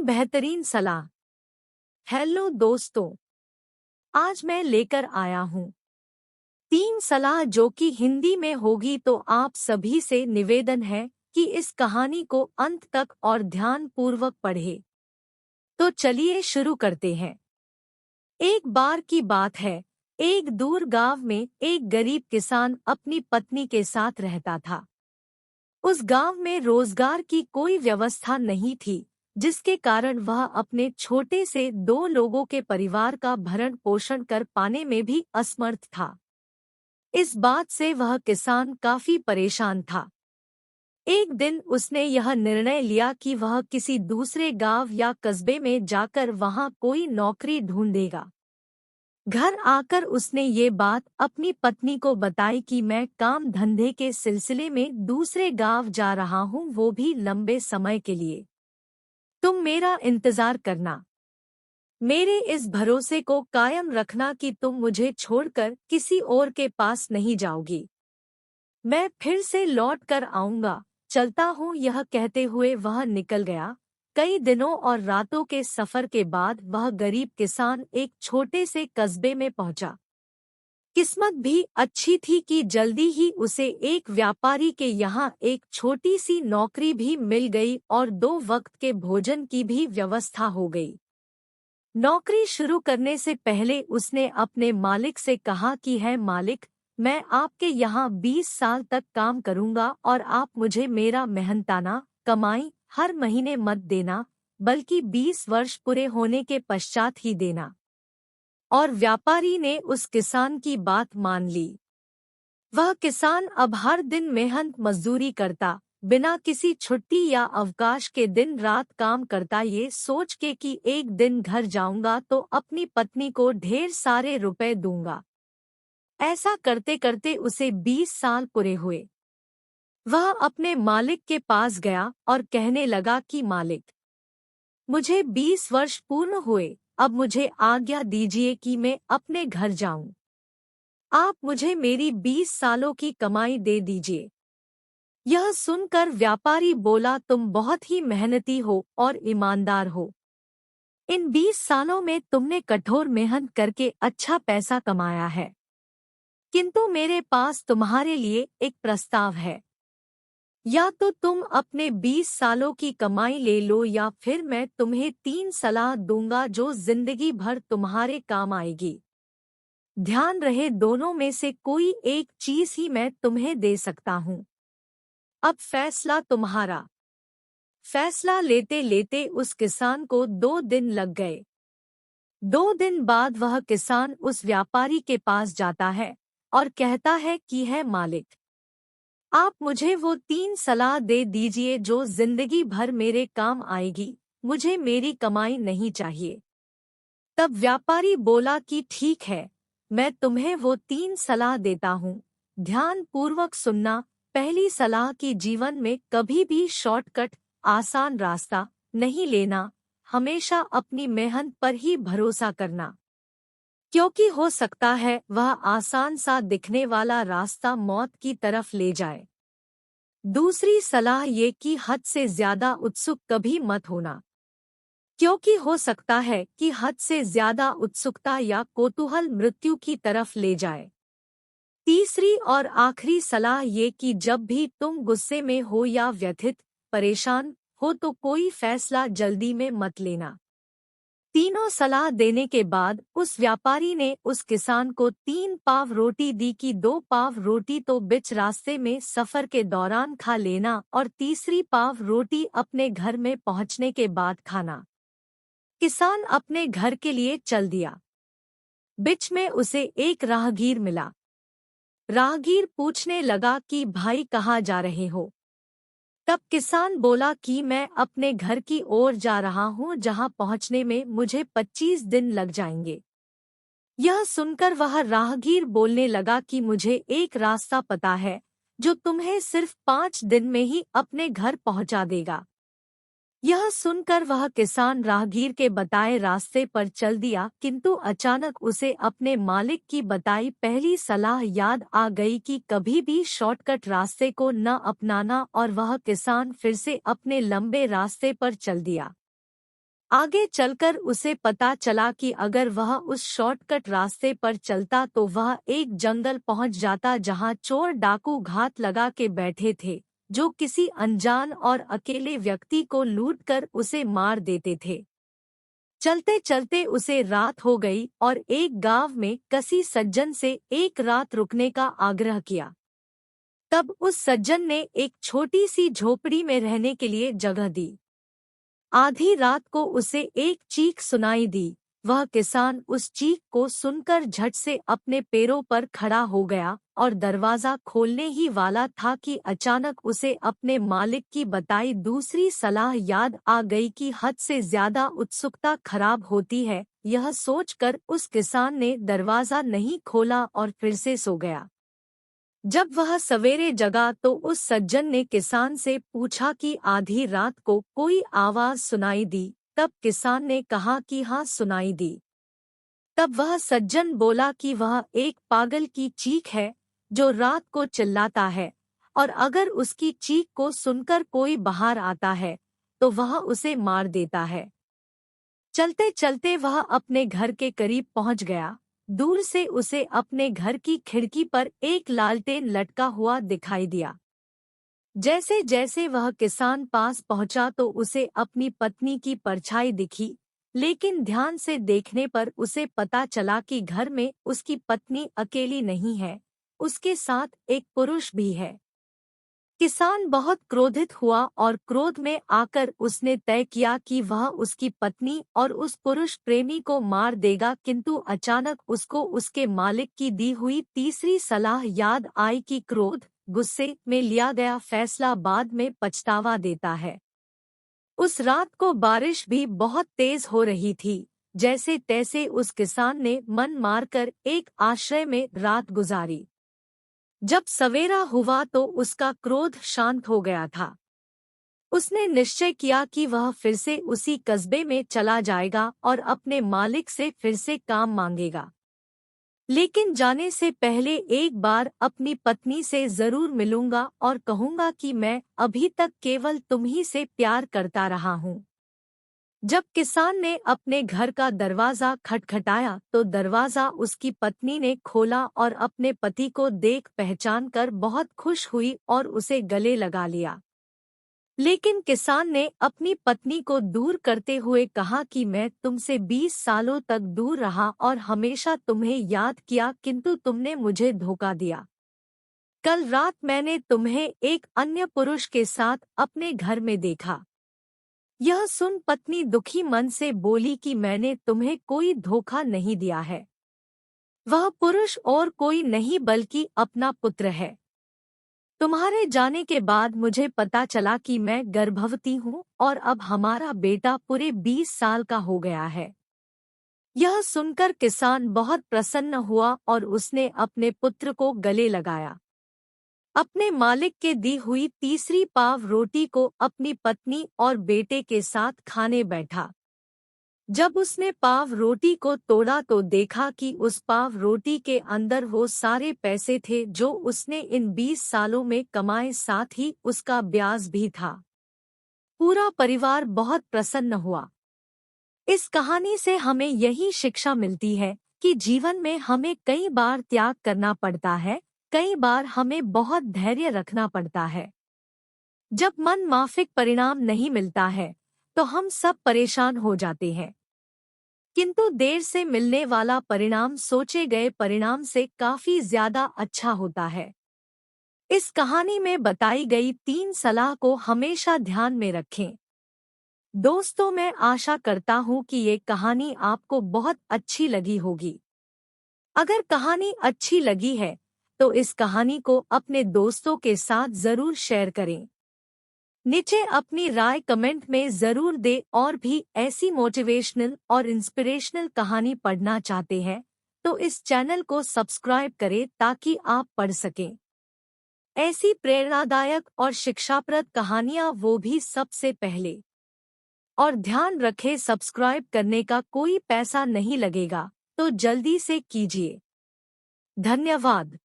बेहतरीन सलाह। हेलो दोस्तों, आज मैं लेकर आया हूँ 3 सलाह जो कि हिंदी में होगी, तो आप सभी से निवेदन है कि इस कहानी को अंत तक और ध्यान पूर्वक पढ़े। तो चलिए शुरू करते हैं। एक बार की बात है, एक दूर गांव में एक गरीब किसान अपनी पत्नी के साथ रहता था। उस गांव में रोजगार की कोई व्यवस्था नहीं थी, जिसके कारण वह अपने छोटे से 2 लोगों के परिवार का भरण पोषण कर पाने में भी असमर्थ था। इस बात से वह किसान काफी परेशान था। एक दिन उसने यह निर्णय लिया कि वह किसी दूसरे गांव या कस्बे में जाकर वहां कोई नौकरी ढूंढेगा। घर आकर उसने ये बात अपनी पत्नी को बताई कि मैं काम धंधे के सिलसिले में दूसरे गांव जा रहा हूं, वो भी लंबे समय के लिए। तुम मेरा इंतजार करना। मेरे इस भरोसे को कायम रखना कि तुम मुझे छोड़कर किसी और के पास नहीं जाओगी। मैं फिर से लौट कर आऊंगा, चलता हूँ। यह कहते हुए वह निकल गया। कई दिनों और रातों के सफर के बाद वह गरीब किसान एक छोटे से कस्बे में पहुंचा। किस्मत भी अच्छी थी कि जल्दी ही उसे एक व्यापारी के यहाँ एक छोटी सी नौकरी भी मिल गई और 2 वक्त के भोजन की भी व्यवस्था हो गई। नौकरी शुरू करने से पहले उसने अपने मालिक से कहा कि है मालिक, मैं आपके यहाँ 20 साल तक काम करूँगा और आप मुझे मेरा मेहनताना कमाई हर महीने मत देना, बल्कि 20 वर्ष पूरे होने के पश्चात ही देना। और व्यापारी ने उस किसान की बात मान ली। वह किसान अब हर दिन मेहनत मजदूरी करता, बिना किसी छुट्टी या अवकाश के दिन रात काम करता, ये सोच के कि एक दिन घर जाऊंगा तो अपनी पत्नी को ढेर सारे रुपए दूंगा। ऐसा करते करते उसे 20 साल पूरे हुए। वह अपने मालिक के पास गया और कहने लगा कि मालिक, मुझे 20 वर्ष पूर्ण हुए, अब मुझे आज्ञा दीजिए कि मैं अपने घर जाऊं। आप मुझे मेरी 20 सालों की कमाई दे दीजिए। यह सुनकर व्यापारी बोला, तुम बहुत ही मेहनती हो और ईमानदार हो। इन 20 सालों में तुमने कठोर मेहनत करके अच्छा पैसा कमाया है, किंतु मेरे पास तुम्हारे लिए एक प्रस्ताव है। या तो तुम अपने 20 सालों की कमाई ले लो, या फिर मैं तुम्हें 3 सलाह दूंगा जो जिंदगी भर तुम्हारे काम आएगी। ध्यान रहे, दोनों में से कोई एक चीज ही मैं तुम्हें दे सकता हूँ। अब फैसला तुम्हारा। फैसला लेते लेते उस किसान को 2 दिन लग गए। 2 दिन बाद वह किसान उस व्यापारी के पास जाता है और कहता है कि है मालिक, आप मुझे वो 3 सलाह दे दीजिए जो जिंदगी भर मेरे काम आएगी, मुझे मेरी कमाई नहीं चाहिए। तब व्यापारी बोला कि ठीक है, मैं तुम्हें वो 3 सलाह देता हूँ। ध्यान पूर्वक सुनना। पहली सलाह की जीवन में कभी भी शॉर्टकट, आसान रास्ता नहीं लेना। हमेशा अपनी मेहनत पर ही भरोसा करना, क्योंकि हो सकता है वह आसान सा दिखने वाला रास्ता मौत की तरफ ले जाए। दूसरी सलाह ये कि हद से ज्यादा उत्सुक कभी मत होना, क्योंकि हो सकता है कि हद से ज्यादा उत्सुकता या कौतूहल मृत्यु की तरफ ले जाए। तीसरी और आखिरी सलाह ये कि जब भी तुम गुस्से में हो या व्यथित, परेशान हो तो कोई फैसला जल्दी में मत लेना। तीनों सलाह देने के बाद उस व्यापारी ने उस किसान को 3 पाव रोटी दी कि 2 पाव रोटी तो बीच रास्ते में सफर के दौरान खा लेना और तीसरी पाव रोटी अपने घर में पहुंचने के बाद खाना। किसान अपने घर के लिए चल दिया। बीच में उसे एक राहगीर मिला। राहगीर पूछने लगा कि भाई कहाँ जा रहे हो? तब किसान बोला कि मैं अपने घर की ओर जा रहा हूँ, जहाँ पहुँचने में मुझे 25 दिन लग जाएंगे। यह सुनकर वह राहगीर बोलने लगा कि मुझे एक रास्ता पता है जो तुम्हें सिर्फ 5 दिन में ही अपने घर पहुँचा देगा। यह सुनकर वह किसान राहगीर के बताए रास्ते पर चल दिया, किंतु अचानक उसे अपने मालिक की बताई पहली सलाह याद आ गई कि कभी भी शॉर्टकट रास्ते को न अपनाना, और वह किसान फिर से अपने लंबे रास्ते पर चल दिया। आगे चलकर उसे पता चला कि अगर वह उस शॉर्टकट रास्ते पर चलता तो वह एक जंगल पहुंच जाता जहां चोर डाकू घात लगा के बैठे थे, जो किसी अनजान और अकेले व्यक्ति को लूटकर उसे मार देते थे। चलते चलते उसे रात हो गई और एक गांव में किसी सज्जन से एक रात रुकने का आग्रह किया। तब उस सज्जन ने एक छोटी सी झोपड़ी में रहने के लिए जगह दी। आधी रात को उसे एक चीख सुनाई दी। वह किसान उस चीख को सुनकर झट से अपने पैरों पर खड़ा हो गया और दरवाजा खोलने ही वाला था कि अचानक उसे अपने मालिक की बताई दूसरी सलाह याद आ गई कि हद से ज्यादा उत्सुकता खराब होती है। यह सोचकर उस किसान ने दरवाजा नहीं खोला और फिर से सो गया। जब वह सवेरे जगा तो उस सज्जन ने किसान से पूछा कि आधी रात को कोई आवाज सुनाई दी। तब किसान ने कहा कि हाँ, सुनाई दी। तब वह सज्जन बोला कि वह एक पागल की चीख है जो रात को चिल्लाता है, और अगर उसकी चीख को सुनकर कोई बाहर आता है तो वह उसे मार देता है। चलते चलते वह अपने घर के करीब पहुंच गया। दूर से उसे अपने घर की खिड़की पर एक लालटेन लटका हुआ दिखाई दिया। जैसे जैसे वह किसान पास पहुंचा तो उसे अपनी पत्नी की परछाई दिखी, लेकिन ध्यान से देखने पर उसे पता चला कि घर में उसकी पत्नी अकेली नहीं है, उसके साथ एक पुरुष भी है। किसान बहुत क्रोधित हुआ और क्रोध में आकर उसने तय किया कि वह उसकी पत्नी और उस पुरुष प्रेमी को मार देगा, किंतु अचानक उसको उसके मालिक की दी हुई तीसरी सलाह याद आई कि क्रोध, गुस्से में लिया गया फैसला बाद में पछतावा देता है। उस रात को बारिश भी बहुत तेज हो रही थी। जैसे तैसे उस किसान ने मन मारकर एक आश्रय में रात गुजारी। जब सवेरा हुआ तो उसका क्रोध शांत हो गया था। उसने निश्चय किया कि वह फिर से उसी कस्बे में चला जाएगा और अपने मालिक से फिर से काम मांगेगा। लेकिन जाने से पहले एक बार अपनी पत्नी से जरूर मिलूंगा और कहूंगा कि मैं अभी तक केवल तुम ही से प्यार करता रहा हूँ। जब किसान ने अपने घर का दरवाजा खटखटाया तो दरवाजा उसकी पत्नी ने खोला और अपने पति को देख पहचान कर बहुत खुश हुई और उसे गले लगा लिया। लेकिन किसान ने अपनी पत्नी को दूर करते हुए कहा कि मैं तुमसे 20 सालों तक दूर रहा और हमेशा तुम्हें याद किया, किंतु तुमने मुझे धोखा दिया। कल रात मैंने तुम्हें एक अन्य पुरुष के साथ अपने घर में देखा। यह सुन पत्नी दुखी मन से बोली कि मैंने तुम्हें कोई धोखा नहीं दिया है। वह पुरुष और कोई नहीं बल्कि अपना पुत्र है। तुम्हारे जाने के बाद मुझे पता चला कि मैं गर्भवती हूँ और अब हमारा बेटा पूरे 20 साल का हो गया है। यह सुनकर किसान बहुत प्रसन्न हुआ और उसने अपने पुत्र को गले लगाया। अपने मालिक के दी हुई तीसरी पाव रोटी को अपनी पत्नी और बेटे के साथ खाने बैठा। जब उसने पाव रोटी को तोड़ा तो देखा कि उस पाव रोटी के अंदर वो सारे पैसे थे जो उसने इन 20 सालों में कमाए, साथ ही उसका ब्याज भी था। पूरा परिवार बहुत प्रसन्न हुआ। इस कहानी से हमें यही शिक्षा मिलती है कि जीवन में हमें कई बार त्याग करना पड़ता है, कई बार हमें बहुत धैर्य रखना पड़ता है। जब मन माफिक परिणाम नहीं मिलता है तो हम सब परेशान हो जाते हैं, किंतु देर से मिलने वाला परिणाम सोचे गए परिणाम से काफी ज्यादा अच्छा होता है। इस कहानी में बताई गई 3 सलाह को हमेशा ध्यान में रखें। दोस्तों, मैं आशा करता हूँ कि ये कहानी आपको बहुत अच्छी लगी होगी। अगर कहानी अच्छी लगी है तो इस कहानी को अपने दोस्तों के साथ जरूर शेयर करें। नीचे अपनी राय कमेंट में जरूर दें और भी ऐसी मोटिवेशनल और इंस्पिरेशनल कहानी पढ़ना चाहते हैं तो इस चैनल को सब्सक्राइब करें ताकि आप पढ़ सकें ऐसी प्रेरणादायक और शिक्षाप्रद कहानियां, वो भी सबसे पहले। और ध्यान रखें, सब्सक्राइब करने का कोई पैसा नहीं लगेगा, तो जल्दी से कीजिए। धन्यवाद।